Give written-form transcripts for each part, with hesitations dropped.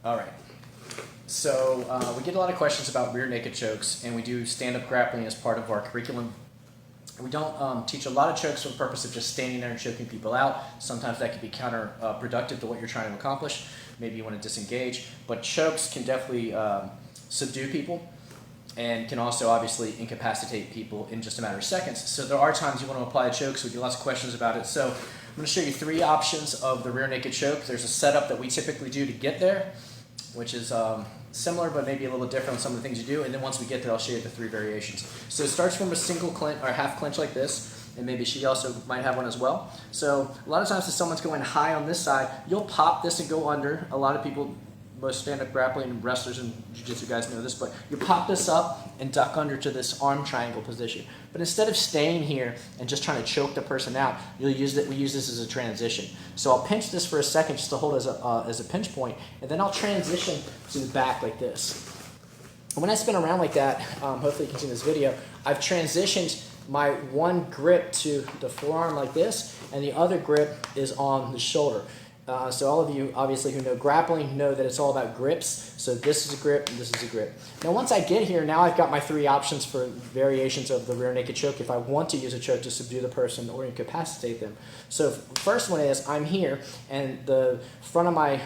All right. So we get a lot of questions about rear naked chokes, and we do stand-up grappling as part of our curriculum. We don't teach a lot of chokes for the purpose of just standing there and choking people out. Sometimes that can be counterproductive to what you're trying to accomplish. Maybe you want to disengage, but chokes can definitely subdue people and can also obviously incapacitate people in just a matter of seconds. So there are times you want to apply a choke, so we get lots of questions about it. So I'm going to show you 3 options of the rear naked choke. There's a setup that we typically do to get there, which is similar but maybe a little different on some of the things you do, and then once we get there I'll show you the 3 variations. So it starts from a single clinch or half clinch like this, and maybe she also might have one as well. So a lot of times if someone's going high on this side, you'll pop this and go under. A lot of people, most stand-up grappling wrestlers and jiu-jitsu guys know this, but you pop this up and duck under to this arm triangle position. But instead of staying here and just trying to choke the person out, we use this as a transition. So I'll pinch this for a second just to hold as a pinch point, and then I'll transition to the back like this. And when I spin around like that, hopefully you can see in this video, I've transitioned my one grip to the forearm like this, and the other grip is on the shoulder. So all of you, obviously, who know grappling know that it's all about grips. So this is a grip, and this is a grip. Now once I get here, now I've got my 3 options for variations of the rear naked choke if I want to use a choke to subdue the person or incapacitate them. So first one is I'm here, and the front of my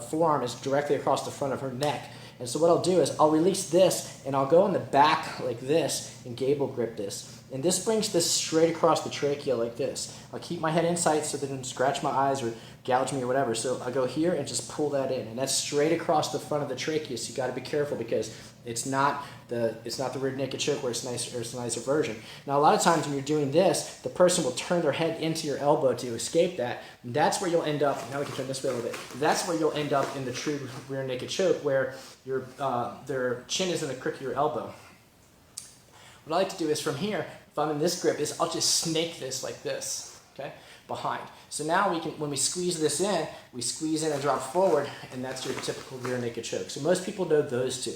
forearm is directly across the front of her neck. And so what I'll do is I'll release this, and I'll go in the back like this and gable grip this. And this brings this straight across the trachea like this. I'll keep my head in sight so they don't scratch my eyes or gouge me or whatever. So I'll go here and just pull that in. And that's straight across the front of the trachea, so you got to be careful because it's not the rear naked choke where it's nice, or it's a nicer version. Now a lot of times when you're doing this, the person will turn their head into your elbow to escape that. And that's where you'll end up, now we can turn this way a little bit, that's where you'll end up in the true rear naked choke where their chin is in the crook of your elbow. What I like to do is from here, if I'm in this grip, is I'll just snake this like this, okay, behind. So now we can, when we squeeze this in, we squeeze in and drop forward, and that's your typical rear naked choke. So most people know those 2.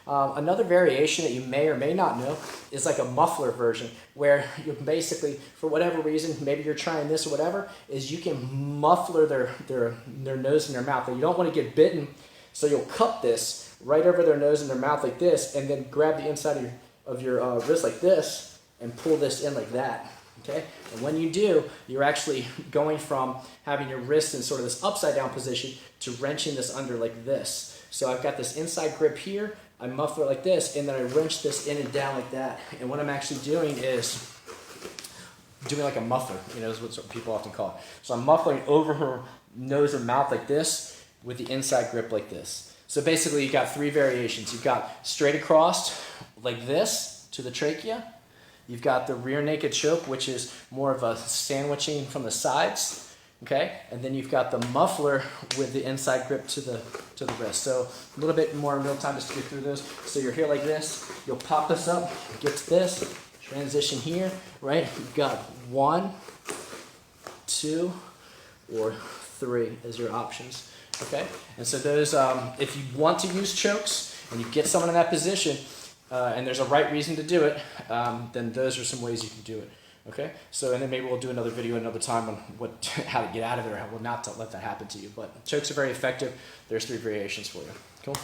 Another variation that you may or may not know is like a muffler version, where you basically, for whatever reason, maybe you're trying this or whatever, is you can muffler their nose and their mouth. And you don't want to get bitten, so you'll cup this right over their nose and their mouth like this, and then grab the inside of your wrist like this, and pull this in like that, okay? And when you do, you're actually going from having your wrist in sort of this upside down position to wrenching this under like this. So I've got this inside grip here, I muffle it like this, and then I wrench this in and down like that. And what I'm actually doing is doing like a muffler, you know, is what people often call it. So I'm muffling over her nose and mouth like this with the inside grip like this. So basically you've got 3 variations. You've got straight across like this to the trachea. You've got the rear naked choke, which is more of a sandwiching from the sides, okay? And then you've got the muffler with the inside grip to the wrist. So a little bit more in real time just to get through those. So you're here like this. You'll pop this up, get to this, transition here, right? You've got 1, 2, or 3 as your options, okay? And so those, if you want to use chokes and you get someone in that position, and there's a right reason to do it, then those are some ways you can do it. Okay? So, and then maybe we'll do another video another time on how to get out of it or how not to let that happen to you. But chokes are very effective. There's 3 variations for you. Cool?